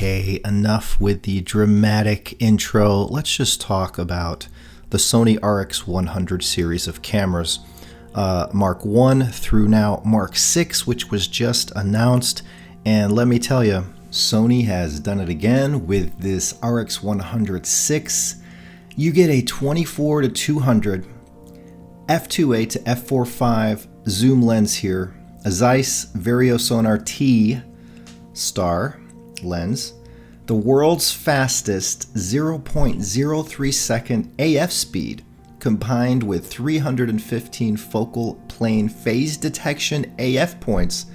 Okay, enough with the dramatic intro. Let's just talk about the Sony RX100 series of cameras. Mark 1 through now Mark 6, which was just announced. And let me tell you, Sony has done it again with this RX100 6. You get a 24-200 f2.8 to f4.5 zoom lens here, a Zeiss Variosonar T star lens, the world's fastest 0.03 second AF speed combined with 315 focal plane phase detection AF points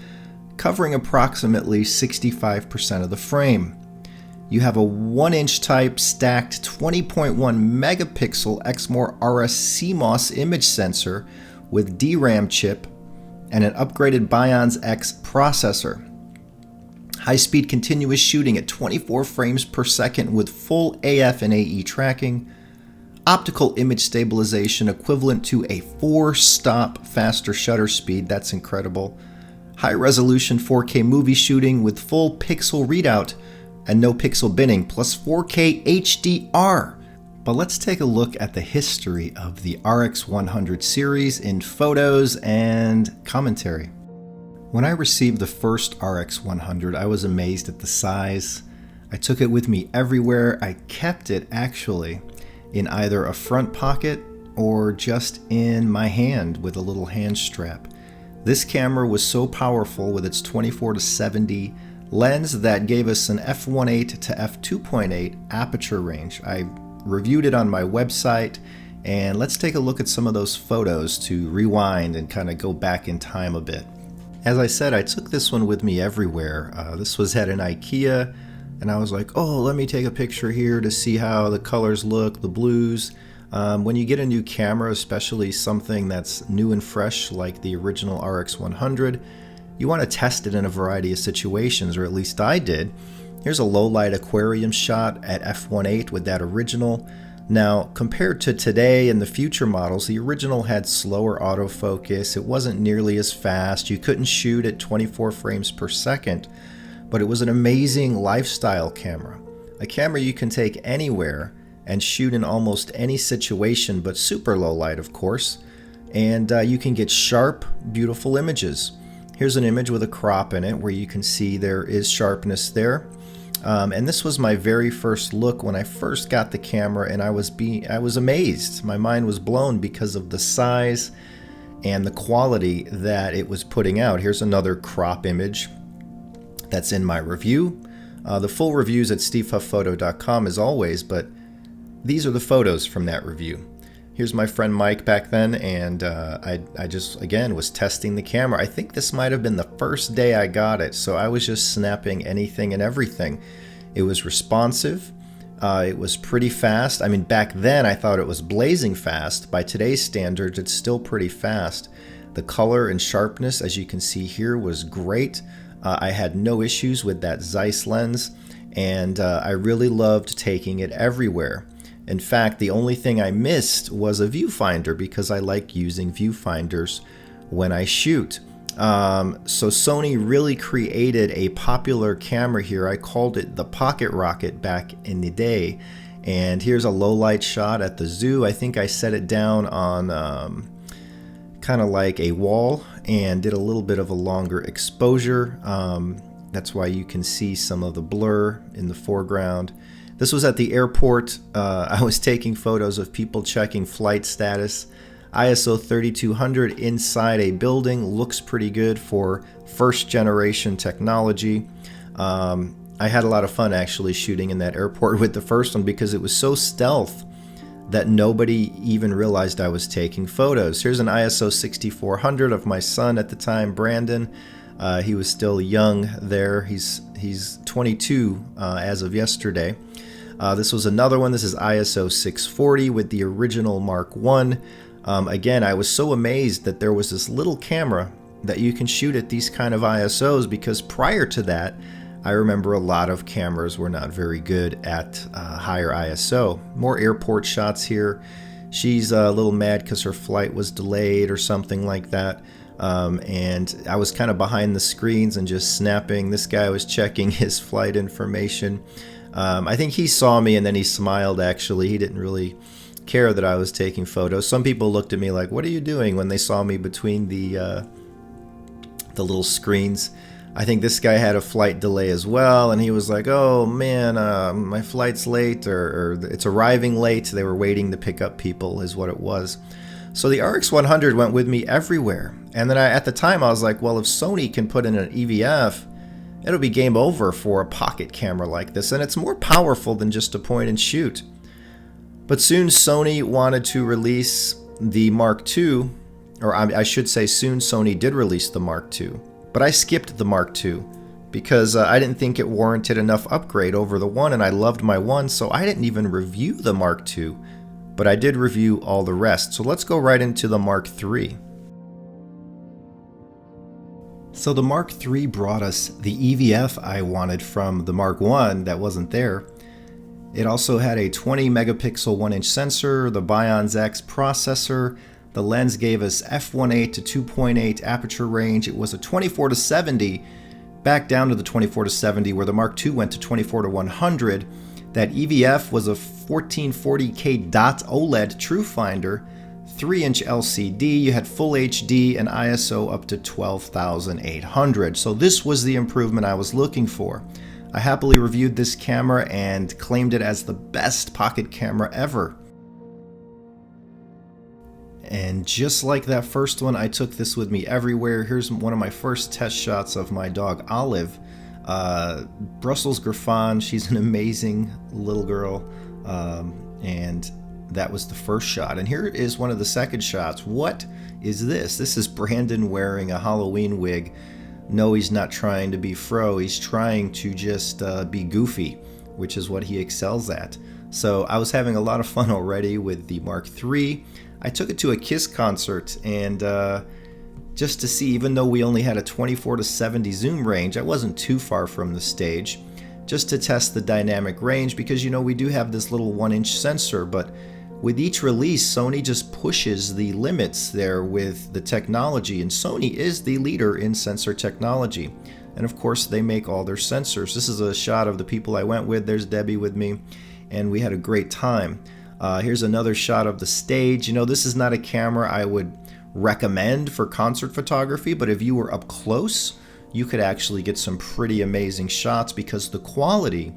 covering approximately 65% of the frame. You have a 1-inch type stacked 20.1 megapixel Exmor RS CMOS image sensor with DRAM chip and an upgraded Bions X processor. High-speed continuous shooting at 24 frames per second with full AF and AE tracking. Optical image stabilization equivalent to a 4-stop faster shutter speed. That's incredible. High-resolution 4K movie shooting with full pixel readout and no pixel binning, plus 4K HDR. But let's take a look at the history of the RX100 series in photos and commentary. When I received the first RX100, I was amazed at the size. I took it with me everywhere. I kept it actually in either a front pocket or just in my hand with a little hand strap. This camera was so powerful with its 24-70 lens that gave us an f1.8 to f2.8 aperture range. I reviewed it on my website, and let's take a look at some of those photos to rewind and kind of go back in time a bit. As I said, I took this one with me everywhere. This was at an IKEA, and I was like, oh, let me take a picture here to see how the colors look, the blues. When you get a new camera, especially something that's new and fresh like the original RX100, you want to test it in a variety of situations, or at least I did. Here's a low light aquarium shot at f1.8 with that original. Now, compared to today and the future models, the original had slower autofocus. It wasn't nearly as fast. You couldn't shoot at 24 frames per second, but it was an amazing lifestyle camera. A camera you can take anywhere and shoot in almost any situation, but super low light, of course. And you can get sharp, beautiful images. Here's an image with a crop in it where you can see there is sharpness there. And this was my very first look when I first got the camera, and I was amazed. My mind was blown because of the size and the quality that it was putting out. Here's another crop image that's in my review. The full review's at stevehufpphoto.com as always, but these are the photos from that review. Here's my friend Mike back then, and I just, again, was testing the camera. I think this might have been the first day I got it, so I was just snapping anything and everything. It was responsive. It was pretty fast. I mean, back then I thought it was blazing fast. By today's standards, it's still pretty fast. The color and sharpness, as you can see here, was great. I had no issues with that Zeiss lens, and I really loved taking it everywhere. In fact, the only thing I missed was a viewfinder because I like using viewfinders when I shoot. So Sony really created a popular camera here. I called it the Pocket Rocket back in the day. And here's a low light shot at the zoo. I think I set it down on kind of like a wall and did a little bit of a longer exposure. That's why you can see some of the blur in the foreground. This was at the airport. I was taking photos of people checking flight status. ISO 3200 inside a building looks pretty good for first generation technology. I had a lot of fun actually shooting in that airport with the first one because it was so stealth that nobody even realized I was taking photos. Here's an ISO 6400 of my son at the time, Brandon. He was still young there. He's 22 as of yesterday. This was another one. This is ISO 640 with the original Mark 1. Again, I was so amazed that there was this little camera that you can shoot at these kind of ISOs, because prior to that, I remember a lot of cameras were not very good at higher ISO. More airport shots here. She's a little mad because her flight was delayed or something like that. And I was kind of behind the screens and just snapping. This guy was checking his flight information. I think he saw me and then he smiled, actually. He didn't really care that I was taking photos. Some people looked at me like, what are you doing, when they saw me between the little screens. I think this guy had a flight delay as well, and he was like, oh man, my flight's late, or it's arriving late. They were waiting to pick up people is what it was. So the RX100 went with me everywhere. And then at the time I was like, well, if Sony can put in an EVF, it'll be game over for a pocket camera like this, and it's more powerful than just a point and shoot. But soon Sony wanted to release the Mark II, or I should say soon Sony did release the Mark II. But I skipped the Mark II because I didn't think it warranted enough upgrade over the One, and I loved my One, so I didn't even review the Mark II. But I did review all the rest. So let's go right into the Mark III. So the Mark III brought us the EVF I wanted from the Mark I that wasn't there. It also had a 20 megapixel 1-inch sensor, the Bionz X processor. The lens gave us f1.8 to 2.8 aperture range. It was a 24 to 70, back down to the 24 to 70 where the Mark II went to 24 to 100. That EVF was a 1440K dot OLED True Finder, 3-inch LCD. You had full HD and ISO up to 12,800. So this was the improvement I was looking for. I happily reviewed this camera and claimed it as the best pocket camera ever. And just like that first one, I took this with me everywhere. Here's one of my first test shots of my dog Olive. Brussels Griffon, she's an amazing little girl, and that was the first shot. And here is one of the second shots. What is this? This is Brandon wearing a Halloween wig. No, he's not trying to be fro, he's trying to just be goofy, which is what he excels at. So I was having a lot of fun already with the Mark III. I took it to a Kiss concert, and just to see, even though we only had a 24 to 70 zoom range, I wasn't too far from the stage, just to test the dynamic range, because you know we do have this little 1-inch sensor, but with each release Sony just pushes the limits there with the technology, and Sony is the leader in sensor technology, and of course they make all their sensors. This is a shot of the people I went with. There's Debbie with me, and we had a great time. Here's another shot of the stage. You know, this is not a camera I would recommend for concert photography, but if you were up close, you could actually get some pretty amazing shots, because the quality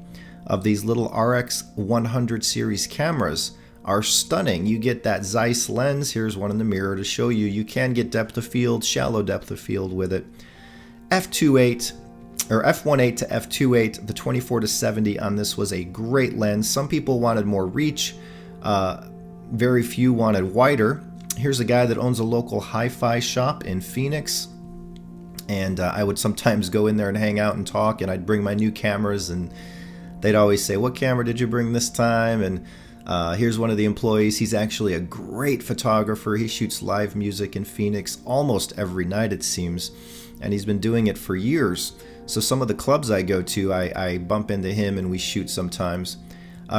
of these little RX100 series cameras are stunning. You get that Zeiss lens. Here's one in the mirror to show you. You can get depth of field, shallow depth of field with it. f2.8 or f1.8 to f2.8, the 24 to 70 on this was a great lens. Some people wanted more reach. Very few wanted wider. Here's a guy that owns a local hi-fi shop in Phoenix, and I would sometimes go in there and hang out and talk, and I'd bring my new cameras, and they'd always say, what camera did you bring this time? And here's one of the employees. He's actually a great photographer. He shoots live music in Phoenix almost every night, it seems, and he's been doing it for years. So some of the clubs I go to, I bump into him and we shoot sometimes.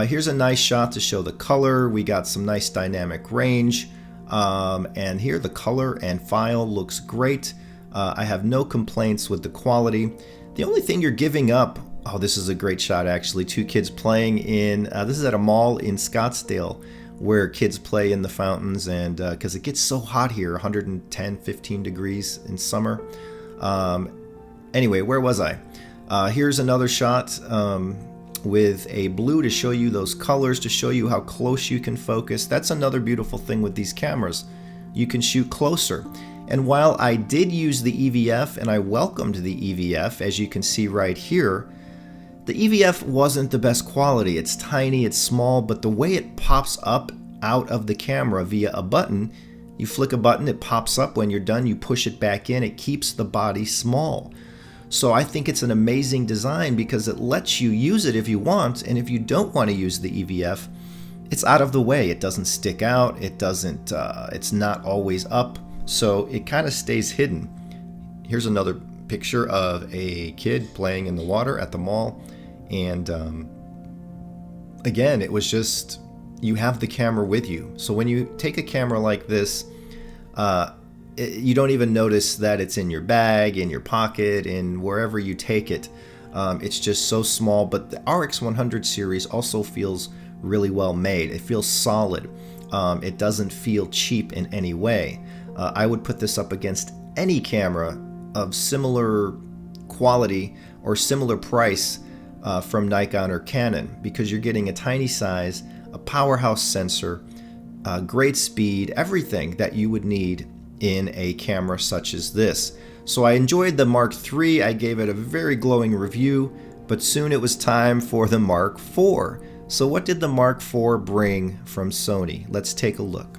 Here's a nice shot to show the color. We got some nice dynamic range, and here the color and file looks great. I have no complaints with the quality. The only thing you're giving up, oh, this is a great shot actually. Two kids playing in, this is at a mall in Scottsdale where kids play in the fountains, and because it gets so hot here, 110, 15 degrees in summer. Anyway, where was I? Here's another shot with a blue to show you those colors, to show you how close you can focus. That's another beautiful thing with these cameras. You can shoot closer. And while I did use the EVF and I welcomed the EVF, as you can see right here, the EVF wasn't the best quality. It's tiny, it's small, but the way it pops up out of the camera via a button, you flick a button, it pops up. When you're done, you push it back in. It keeps the body small. So I think it's an amazing design because it lets you use it if you want, and if you don't want to use the EVF, it's out of the way. It doesn't stick out. It doesn't. It's not always up, so it kind of stays hidden. Here's another picture of a kid playing in the water at the mall, and again, it was just, you have the camera with you. So when you take a camera like this, you don't even notice that it's in your bag, in your pocket, in wherever you take it. It's just so small, but the RX100 series also feels really well made. It feels solid. It doesn't feel cheap in any way. I would put this up against any camera of similar quality or similar price from Nikon or Canon, because you're getting a tiny size, a powerhouse sensor, great speed, everything that you would need in a camera such as this. So I enjoyed the Mark III. I gave it a very glowing review, but soon it was time for the Mark IV. So what did the Mark IV bring from Sony? Let's take a look.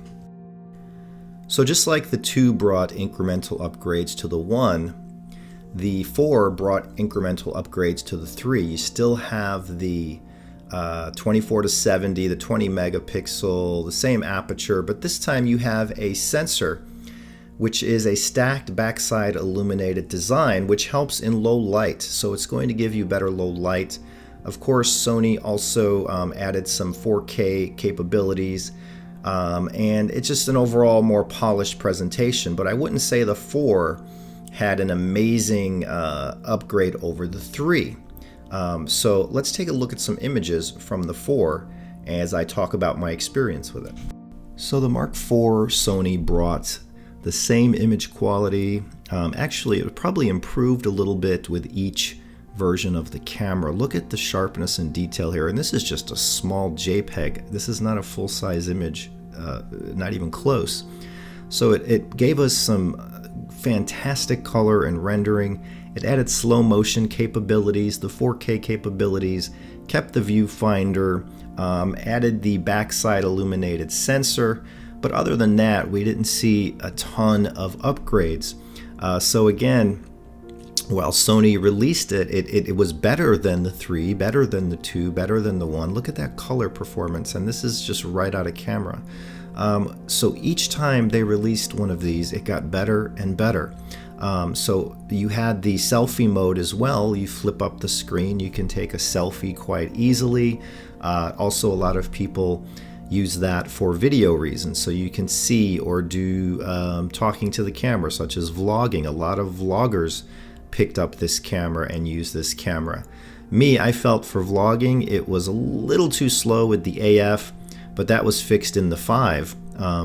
So just like the 2 brought incremental upgrades to the 1, the 4 brought incremental upgrades to the 3. You still have the 24-70, the 20 megapixel, the same aperture, but this time you have a sensor which is a stacked backside illuminated design, which helps in low light. So it's going to give you better low light. Of course, Sony also added some 4K capabilities, and it's just an overall more polished presentation. But I wouldn't say the 4 had an amazing upgrade over the 3. So let's take a look at some images from the 4 as I talk about my experience with it. So the Mark IV Sony brought the same image quality. Actually, it probably improved a little bit with each version of the camera. Look at the sharpness and detail here, and this is just a small JPEG. This is not a full-size image, not even close. So it gave us some fantastic color and rendering. It added slow motion capabilities, the 4K capabilities, kept the viewfinder, added the backside illuminated sensor. But other than that, we didn't see a ton of upgrades. So again, while Sony released it, it was better than the 3, better than the 2, better than the 1. Look at that color performance, and this is just right out of camera. So each time they released one of these, it got better and better. So you had the selfie mode as well. You flip up the screen, you can take a selfie quite easily. Also, a lot of people use that for video reasons, so you can see or do talking to the camera, such as vlogging. A lot of vloggers picked up this camera and used this camera. Me, I felt for vlogging it was a little too slow with the AF, but that was fixed in the 5.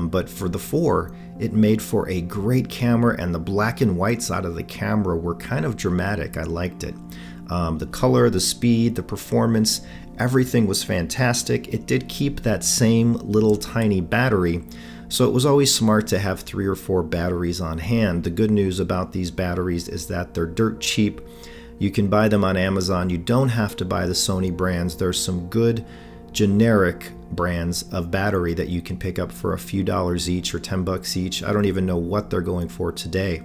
But for the 4, it made for a great camera, and the black and whites out of the camera were kind of dramatic. I liked it. The color, the speed, the performance, everything was fantastic. It did keep that same little tiny battery, so it was always smart to have 3 or 4 batteries on hand. The good news about these batteries is that they're dirt cheap. You can buy them on Amazon. You don't have to buy the Sony brands. There's some good generic brands of battery that you can pick up for a few dollars each or $10 each. I don't even know what they're going for today.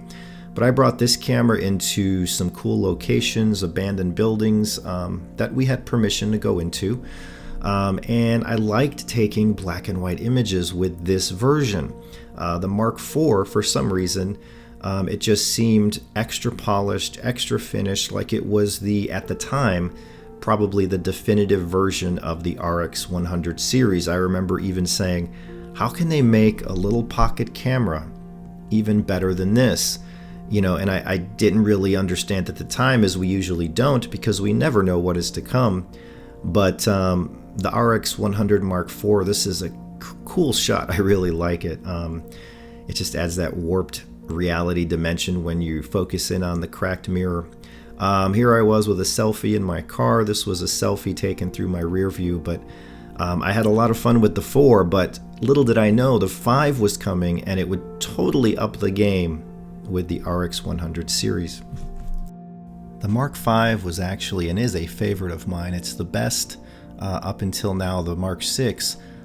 But I brought this camera into some cool locations, abandoned buildings that we had permission to go into. And I liked taking black and white images with this version. The Mark IV, for some reason, it just seemed extra polished, extra finished, like it was at the time, probably the definitive version of the RX100 series. I remember even saying, how can they make a little pocket camera even better than this? You know, and I didn't really understand at the time, as we usually don't, because we never know what is to come. But the RX100 Mark IV, this is a cool shot. I really like it. It just adds that warped reality dimension when you focus in on the cracked mirror. Here I was with a selfie in my car. This was a selfie taken through my rear view, but I had a lot of fun with the 4, but little did I know the 5 was coming, and it would totally up the game with the RX100 series. The Mark V was actually and is a favorite of mine. It's the best up until now, the Mark VI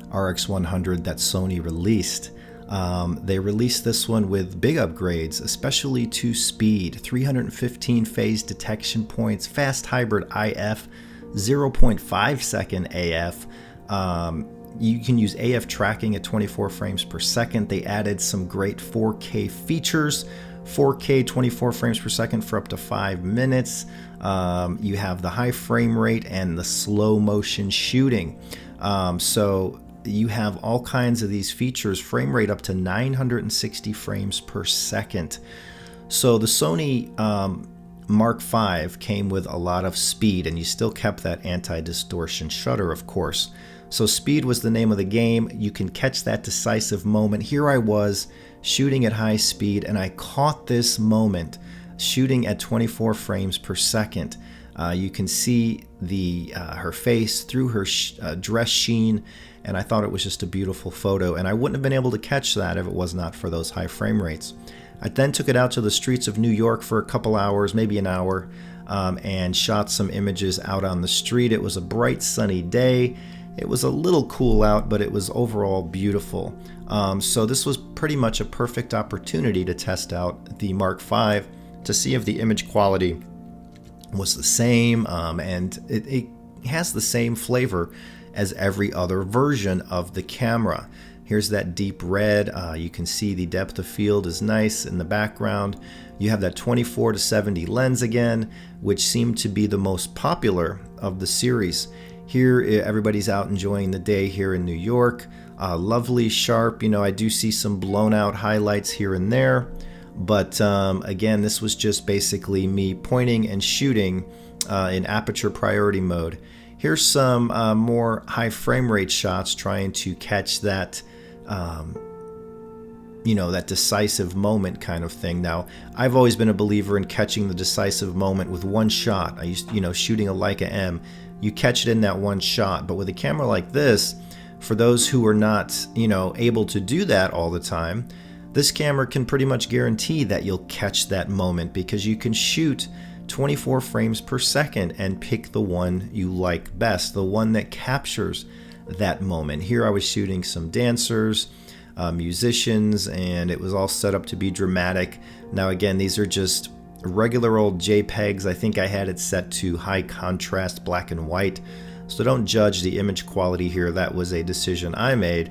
RX100 that Sony released. They released this one with big upgrades, especially to speed, 315 phase detection points, fast hybrid IF, 0.5 second AF. You can use AF tracking at 24 frames per second. They added some great 4K features, 4K 24 frames per second for up to 5 minutes. You have the high frame rate and the slow motion shooting. So you have all kinds of these features, frame rate up to 960 frames per second. So the Sony Mark V came with a lot of speed, and you still kept that anti-distortion shutter, of course. So speed was the name of the game. You can catch that decisive moment. Here I was shooting at high speed, and I caught this moment shooting at 24 frames per second. You can see her face through her dress sheen, and I thought it was just a beautiful photo, and I wouldn't have been able to catch that if it was not for those high frame rates. I then took it out to the streets of New York for a couple hours, maybe an hour, and shot some images out on the street. It was a bright sunny day. It was a little cool out, but it was overall beautiful. So this was pretty much a perfect opportunity to test out the Mark V to see if the image quality was the same, and it has the same flavor as every other version of the camera. Here's that deep red. You can see the depth of field is nice in the background. You have that 24-70 lens again, which seemed to be the most popular of the series. Here, everybody's out enjoying the day here in New York. Lovely, sharp. I do see some blown out highlights here and there. But again, this was just basically me pointing and shooting in aperture priority mode. Here's some more high frame rate shots trying to catch that, that decisive moment kind of thing. Now, I've always been a believer in catching the decisive moment with one shot. I used, shooting a Leica M, you catch it in that one shot. But with a camera like this, for those who are not, able to do that all the time, this camera can pretty much guarantee that you'll catch that moment, because you can shoot 24 frames per second and pick the one you like best, the one that captures that moment. Here I was shooting some dancers, musicians, and it was all set up to be dramatic. Now again, these are just regular old JPEGs. I think I had it set to high contrast black and white, so don't judge the image quality here. That was a decision I made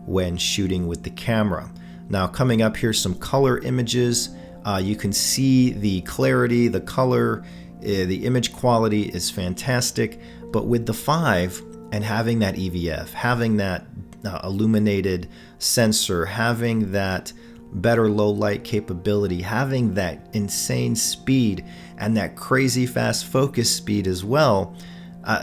when shooting with the camera. Now coming up here, some color images. You can see the clarity, the color, the image quality is fantastic. But with the 5 and having that EVF, having that illuminated sensor, having that better low light capability, having that insane speed and that crazy fast focus speed as well,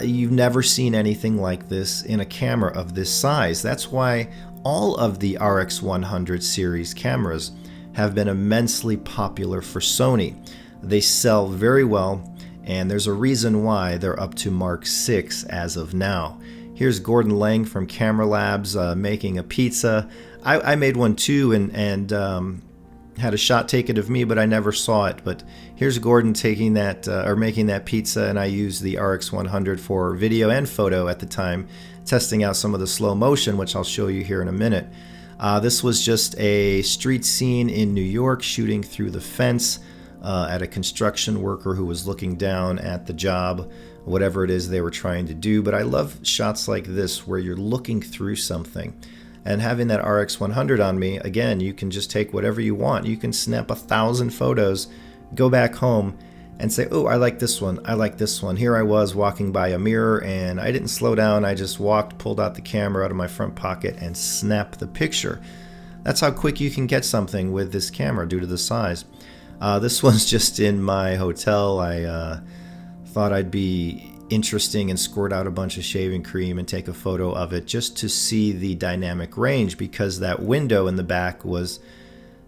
you've never seen anything like this in a camera of this size. That's why all of the RX100 series cameras have been immensely popular for Sony. They sell very well, and there's a reason why they're up to Mark 6 as of now. Here's Gordon Lang from Camera Labs making a pizza. I made one too, and had a shot taken of me, but I never saw it. But here's Gordon taking that or making that pizza, and I used the RX100 for video and photo at the time, testing out some of the slow motion, which I'll show you here in a minute. This was just a street scene in New York, shooting through the fence at a construction worker who was looking down at the job, whatever it is they were trying to do. But I love shots like this where you're looking through something. And having that RX100 on me, again, you can just take whatever you want. You can snap 1,000 photos, go back home, and say, oh, I like this one, I like this one. Here I was walking by a mirror, and I didn't slow down. I just walked, pulled out the camera out of my front pocket, and snapped the picture. That's how quick you can get something with this camera due to the size. This one's just in my hotel. I thought I'd be interesting and squirt out a bunch of shaving cream and take a photo of it just to see the dynamic range, because that window in the back was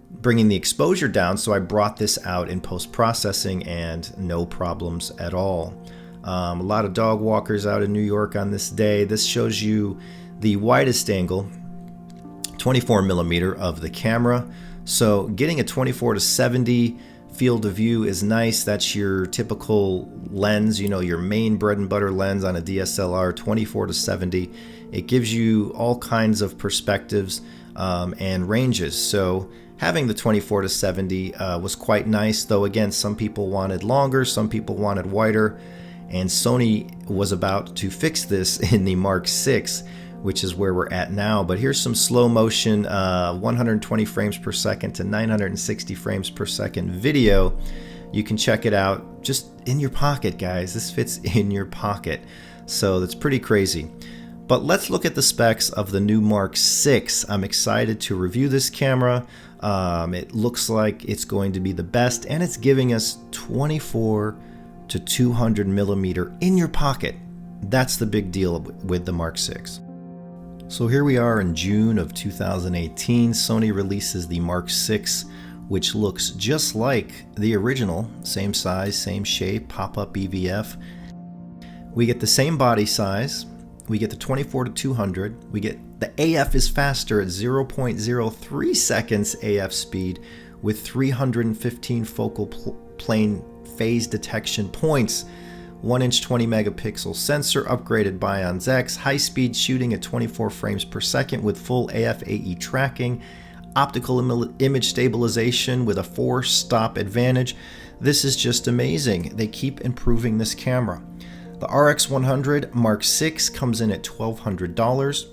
bringing the exposure down. So I brought this out in post-processing and no problems at all. A lot of dog walkers out in New York on this day. This shows you the widest angle, 24mm of the camera. So getting a 24-70 field of view is nice. That's your typical lens, your main bread and butter lens on a DSLR, 24-70. It gives you all kinds of perspectives and ranges. So having the 24-70 was quite nice, though again, some people wanted longer, some people wanted wider, and Sony was about to fix this in the Mark 6, which is where we're at now. But here's some slow motion 120 frames per second to 960 frames per second video. You can check it out just in your pocket, guys. This fits in your pocket, so that's pretty crazy. But let's look at the specs of the new Mark 6. I'm excited to review this camera. It looks like it's going to be the best, and it's giving us 24 to 200 millimeter in your pocket. That's the big deal with the Mark 6. So here we are in June of 2018. Sony releases the Mark 6, which looks just like the original. Same size, same shape, pop-up EVF. We get the same body size. We get the 24 to 200. We get the AF is faster at 0.03 seconds AF speed with 315 focal plane phase detection points. 1-inch 20 megapixel sensor, upgraded Bionz X, high-speed shooting at 24 frames per second with full AF AE tracking, optical image stabilization with a 4-stop advantage. This is just amazing. They keep improving this camera. The RX100 Mark 6 comes in at $1,200.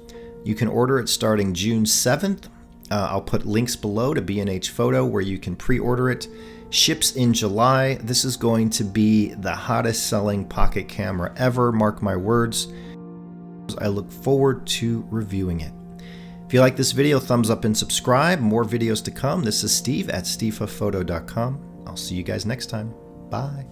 You can order it starting June 7th. I'll put links below to B&H Photo where you can pre-order it. Ships in July. This is going to be the hottest selling pocket camera ever, mark my words. I look forward to reviewing it. If you like this video, thumbs up and subscribe. More videos to come. This is Steve at stevephoto.com. I'll see you guys next time. Bye.